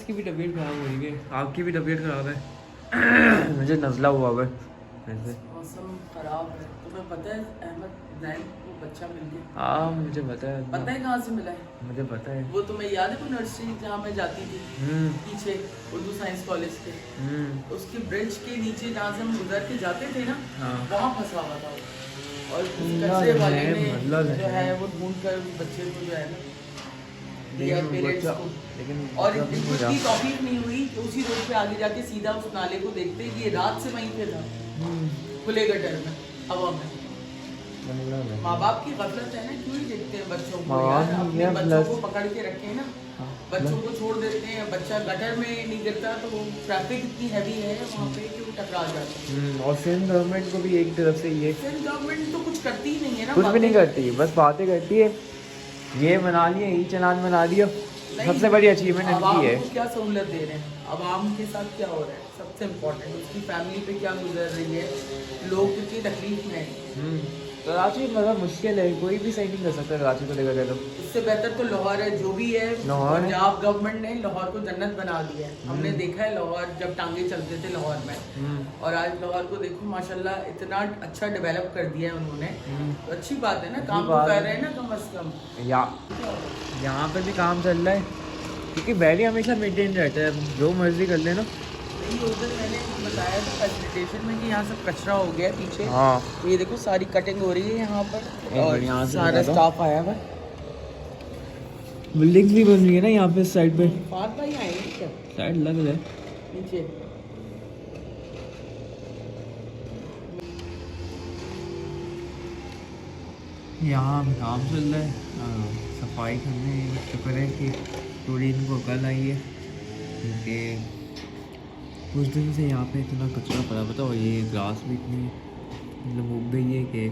इसकी भी तबीयत ख़राब हो रही है, आपकी भी तबीयत ख़राब है। मुझे नज़ला हुआ है ऐसे। मौसम ख़राब है। तुम्हें पता है अहमद जैन को बच्चा मिल गया? हाँ मुझे पता है। पता है कहाँ से मिला है? मुझे पता है। वो तुम्हें याद है वो नर्सरी जहाँ मैं जाती थी पीछे उर्दू साइंस कॉलेज के, उसके ब्रिज के नीचे जहाँ से हम गुजर के जाते थे ना, वहाँ फंसा हुआ था वो। और कचरे वाले ने जो है वो ढूंढ कर बच्चे को जो है ना दिया पेरेंट्स को। लेकिन और इनको इतनी तौफीक नहीं हुई कि उसी रोड पे आगे जाके सीधा उस नाले को देखते कि ये रात से वहीं पे था खुले गटर में हवा में। माँ बाप की गफलत है ना, क्यों ही देखते हैं बच्चों को यार, अपने बच्चों को पकड़ के रखे ना, बच्चों को छोड़ देते हैं, बच्चा गटर में नहीं गिरता तो वो ट्रैफिक इतनी हैवी है वहाँ पे कि वो टकरा जाता है। और सिंध गवर्नमेंट को भी एक तरफ से ये सिंध गवर्नमेंट तो कुछ करती ही नहीं है ना, कुछ भी नहीं करती, बस बातें करती है। ये बना लिए, ई चलान बना दिया, सबसे बड़ी अचीवमेंट इनकी है। क्या सहूलत दे रहे हैं आवाम के साथ, क्या हो रहा है, सबसे इम्पोर्टेंट उसकी फैमिली पे क्या गुजर रही है, लोग कितनी तकलीफ में है। कराची मतलब मुश्किल है, कोई भी सही नहीं कर सकता कराची को लेकर तो। इससे बेहतर तो लाहौर है, जो भी है लाहौर। पंजाब गवर्नमेंट ने लाहौर को जन्नत बना दिया है। हमने देखा है लाहौर जब टांगे चलते थे लाहौर में, और आज लाहौर को देखो माशाल्लाह इतना अच्छा डेवलप कर दिया है उन्होंने। तो अच्छी बात है ना, काम तो कर रहे हैं ना कम अज कम। यहाँ पे भी काम चल रहा है क्योंकि वैली हमेशा मेंटेन रहता है, जो मर्जी कर लेना। उधर मैंने बताया था फैसिलिटेशन में कि यहाँ सब कचरा हो गया पीछे। हाँ तो ये देखो सारी कटिंग हो रही है यहाँ पर, और यहाँ सारा स्टाफ आया हुआ। बिल्डिंग्स भी बन रही है ना यहाँ पे साइड पे। फात भाई आएंगे क्या? साइड लग रहा है नीचे। यहाँ काम चल रहा है, सफाई करने। शुक्र है कि थोड़ी इनको अकल आई है क्योंकि कुछ दिन से यहाँ पे इतना कचरा पड़ा पता, और ये ग्रास भी इतनी मतलब उग गई है कि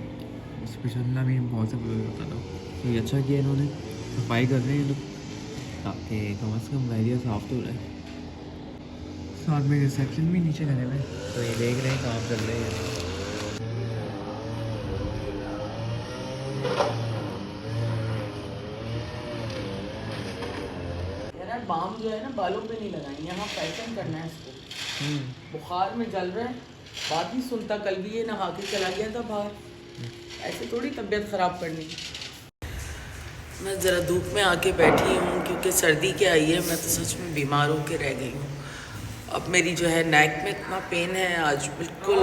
इस पर चलना भी बहुत से होता था। तो ये अच्छा किया इन्होंने, सफाई कर रहे हैं लोग ताकि कम से कम एरिया साफ तो रहे। साथ में रिसेप्शन भी नीचे करे हुए, तो ये देख रहे हैं काम चल रहे हैं। बाम जो है ना बालों पे नहीं लगाएंगे, यहाँ फैशन करना है इसको। बुखार में जल रहा है, बात नहीं सुनता। कल भी ये नहा के चला गया था बाहर, ऐसे थोड़ी तबीयत ख़राब करनी। मैं ज़रा धूप में आके बैठी हूँ क्योंकि सर्दी क्या आई है, मैं तो सच में बीमार होके रह गई हूँ। अब मेरी जो है नेक में इतना पेन है आज बिल्कुल,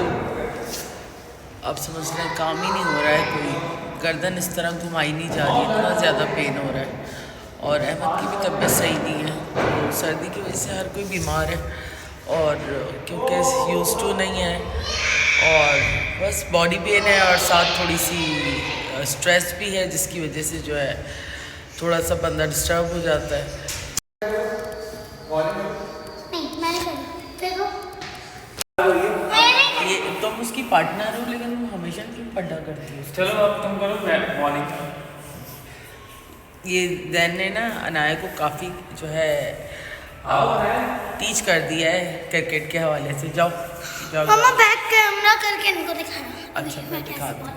अब समझ लें काम ही नहीं हो रहा है, कोई गर्दन इस तरह घुमाई नहीं जा रही, इतना ज़्यादा पेन हो रहा है। और अहमद की भी तबीयत सही नहीं है, तो सर्दी की वजह से हर कोई बीमार है, और क्योंकि यूज़ टू नहीं है, और बस बॉडी पेन है, और साथ थोड़ी सी स्ट्रेस भी है जिसकी वजह से जो है थोड़ा सा बंदा डिस्टर्ब हो जाता है। ये तुम उसकी पार्टनर हो लेकिन तुम हमेशा क्यों पड्डा करती हो? चलो अब तुम करो बॉलिंग। ये दैन ने ना अनाया को काफ़ी जो है टीच कर दिया है क्रिकेट के हवाले से। जाओ जाओ मम्मा बैक कैमरा करके इनको दिखाना। अच्छा मैं दिखा दूँ।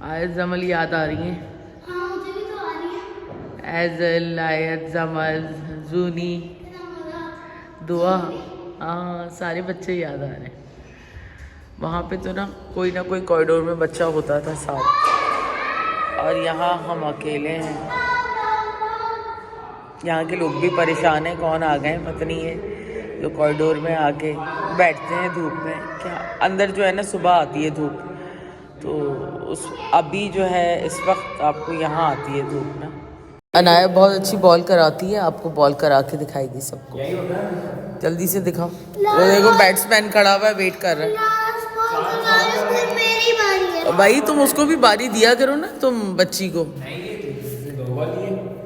आयत जमल याद आ रही है? हाँ मुझे भी तो आ रही है। एजल, आयत, जमल, जूनी, दुआ, हाँ सारे बच्चे याद आ रहे हैं। वहाँ पे तो ना कोई कॉरिडोर में बच्चा होता था साथ, और यहाँ हम अकेले हैं। यहाँ के लोग भी परेशान हैं, कौन आ गए पता नहीं है, जो कॉरिडोर में आके बैठते हैं धूप में। क्या अंदर जो है ना सुबह आती है धूप, तो उस अभी जो है इस वक्त आपको यहाँ आती है धूप ना। अनाया बहुत अच्छी बॉल कराती है, आपको बॉल करा के दिखाएगी सबको। जल्दी से दिखाओ। वो देखो बैट्समैन खड़ा हुआ है, वेट कर रहा है। मेरी बारी है। भाई तुम उसको भी बारी दिया करो ना, तुम बच्ची को।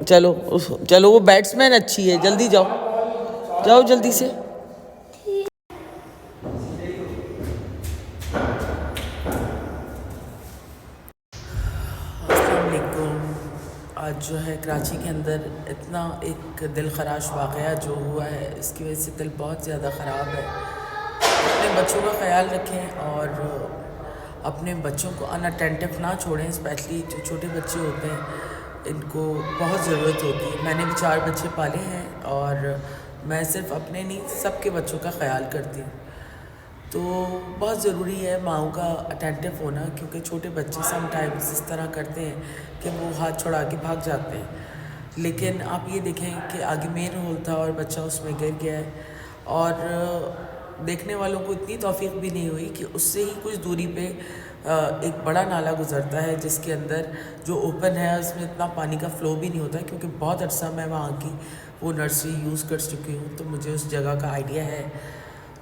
चलो वो बैट्समैन अच्छी है, जल्दी जाओ जाओ जल्दी से। आज जो है कराची के अंदर इतना एक दिल खराश वाक़या जो हुआ है, इसकी वजह से दिल बहुत ज़्यादा ख़राब है। अपने बच्चों का ख्याल रखें और अपने बच्चों को अनअटेंटिव ना छोड़ें, स्पेशली जो छोटे बच्चे होते हैं इनको बहुत ज़रूरत होती है। मैंने भी 4 बच्चे पाले हैं और मैं सिर्फ अपने नहीं सबके बच्चों का ख्याल करती हूँ। तो बहुत ज़रूरी है माओं का अटेंटिव होना, क्योंकि छोटे बच्चे समटाइम्स इस तरह करते हैं कि वो हाथ छुड़ा के भाग जाते हैं। लेकिन आप ये देखें कि आगे मेन होल था और बच्चा उसमें गिर गया है और देखने वालों को इतनी तौफीक भी नहीं हुई कि उससे ही कुछ दूरी पे एक बड़ा नाला गुजरता है जिसके अंदर जो ओपन है उसमें इतना पानी का फ़्लो भी नहीं होता, क्योंकि बहुत अर्सा मैं वहाँ की वो नर्सरी यूज़ कर चुकी हूँ तो मुझे उस जगह का आइडिया है।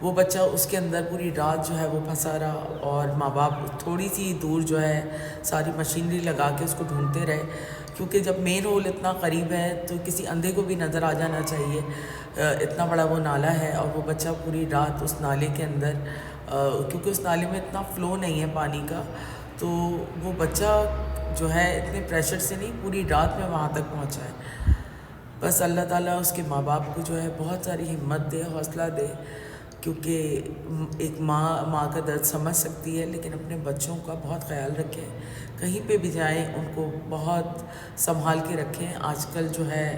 वो बच्चा उसके अंदर पूरी रात जो है वो फंसा रहा और माँ बाप थोड़ी सी दूर जो है सारी मशीनरी लगा के उसको ढूंढते रहे, क्योंकि जब मेन होल इतना करीब है तो किसी अंधे को भी नज़र आ जाना चाहिए, इतना बड़ा वो नाला है। और वो बच्चा पूरी रात उस नाले के अंदर, क्योंकि उस नाले में इतना फ़्लो नहीं है पानी का, तो वो बच्चा जो है इतने प्रेशर से नहीं पूरी रात में वहाँ तक पहुँचा है। बस अल्लाह ताला उसके माँ बाप को जो है बहुत सारी हिम्मत दे, हौसला दे, क्योंकि एक माँ का दर्द समझ सकती है, लेकिन अपने बच्चों का बहुत ख्याल रखें, कहीं पे भी जाएं उनको बहुत संभाल के रखें। आजकल जो है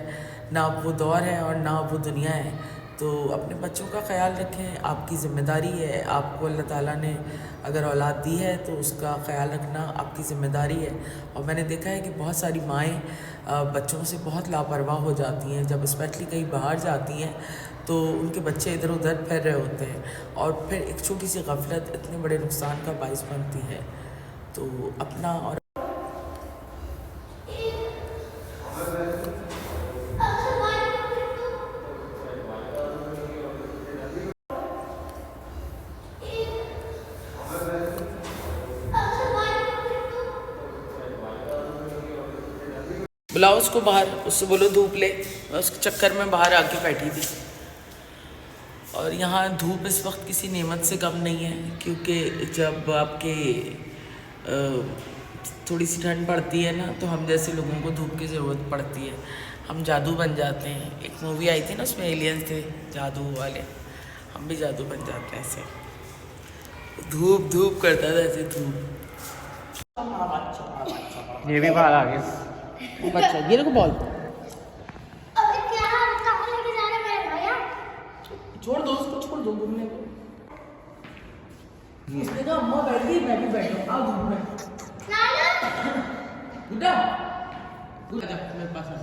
ना वो दौर है और ना वो दुनिया है, तो अपने बच्चों का ख्याल रखें, आपकी ज़िम्मेदारी है। आपको अल्लाह ताला ने अगर औलाद दी है तो उसका ख्याल रखना आपकी ज़िम्मेदारी है। और मैंने देखा है कि बहुत सारी माएँ बच्चों से बहुत लापरवाह हो जाती हैं, जब स्पेशली कहीं बाहर जाती हैं तो उनके बच्चे इधर उधर फिर रहे होते हैं और फिर एक छोटी सी गफलत इतने बड़े नुकसान का बाइस बनती है। तो अपना और बुलाओ उसको बाहर, उससे बोलो धूप ले। मैं उसके चक्कर में बाहर आके बैठी थी। और यहाँ धूप इस वक्त किसी नेमत से कम नहीं है, क्योंकि जब आपके थोड़ी सी ठंड पड़ती है ना तो हम जैसे लोगों को धूप की ज़रूरत पड़ती है, हम जादू बन जाते हैं। एक मूवी आई थी ना उसमें एलियंस थे जादू वाले, हम भी जादू बन जाते हैं ऐसे। धूप धूप करता था ऐसे धूप। ये भी बाहर आ गया बच्चा ये लोग बॉल अबे क्या कहाँ लेके जा रहे हैं मेरे भैया? छोड़ दो उसको, छोड़ दो घूमने को। इसने कहा अम्मा बैठी मैं भी बैठूं, आओ धूप में। गुड्डा गुड्डा जा मेरे पास आ।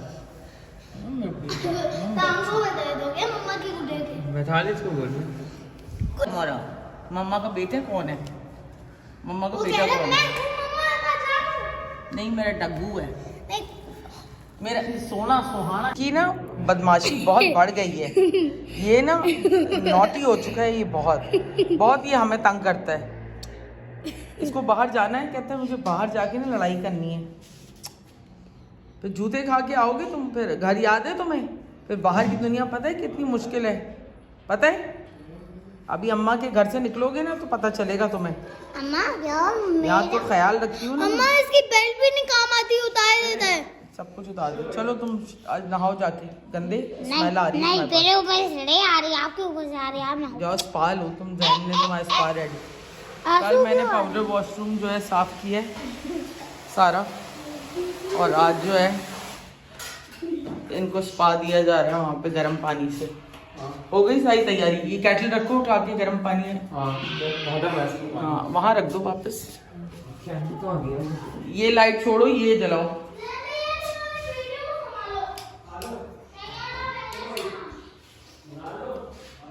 काम को बता दोगे मम्मा की गुड्डे के? बैठा ले इसको बोल। तुम्हारा मम्मा का बेटा कौन है? मम्मा का वो बेटा कह रहा कौन मैं है? मम्मा का जाऊं। नहीं मेरा डग्गू है। नहीं मेरा सोना सुहाना की ना बदमाशी बहुत बढ़ गई है। ये ना नॉटी हो चुका है, ये बहुत ये हमें तंग करता है। इसको बाहर जाना है, कहता है मुझे बाहर जाके ना लड़ाई करनी है। फिर जूते खा के आओगे तुम, फिर घर याद है तुम्हें? फिर बाहर की दुनिया पता है कितनी मुश्किल है, पता है? अभी अम्मा के घर से निकलोगे ना तो पता चलेगा तुम्हें। अम्मा यार यहाँ तो ख्याल रखती हूँ ना। अम्मा इसकी बेल्ट भी नहीं काम आती, उतार देता है। सब कुछ उतार दो। चलो तुम आज नहाओ जाके, गंदे स्मेल आ रही है। नहीं तेरे ऊपर से नहीं आ रही, आपके ऊपर से आ रही है। आप नहाओ। जाओ स्पा लो तुम, जहन में तुम्हारा स्पा रेडी। कल मैंने पाउडर वॉशरूम जो है साफ़ किया है सारा, और आज जो है इनको स्पा दिया जा रहा है वहाँ पे गर्म पानी से। हो गई सारी तैयारी। ये केटल रखो उठा के, गर्म पानी है। हाँ वहाँ रख दो वापस। ये लाइट छोड़ो, ये जलाओ।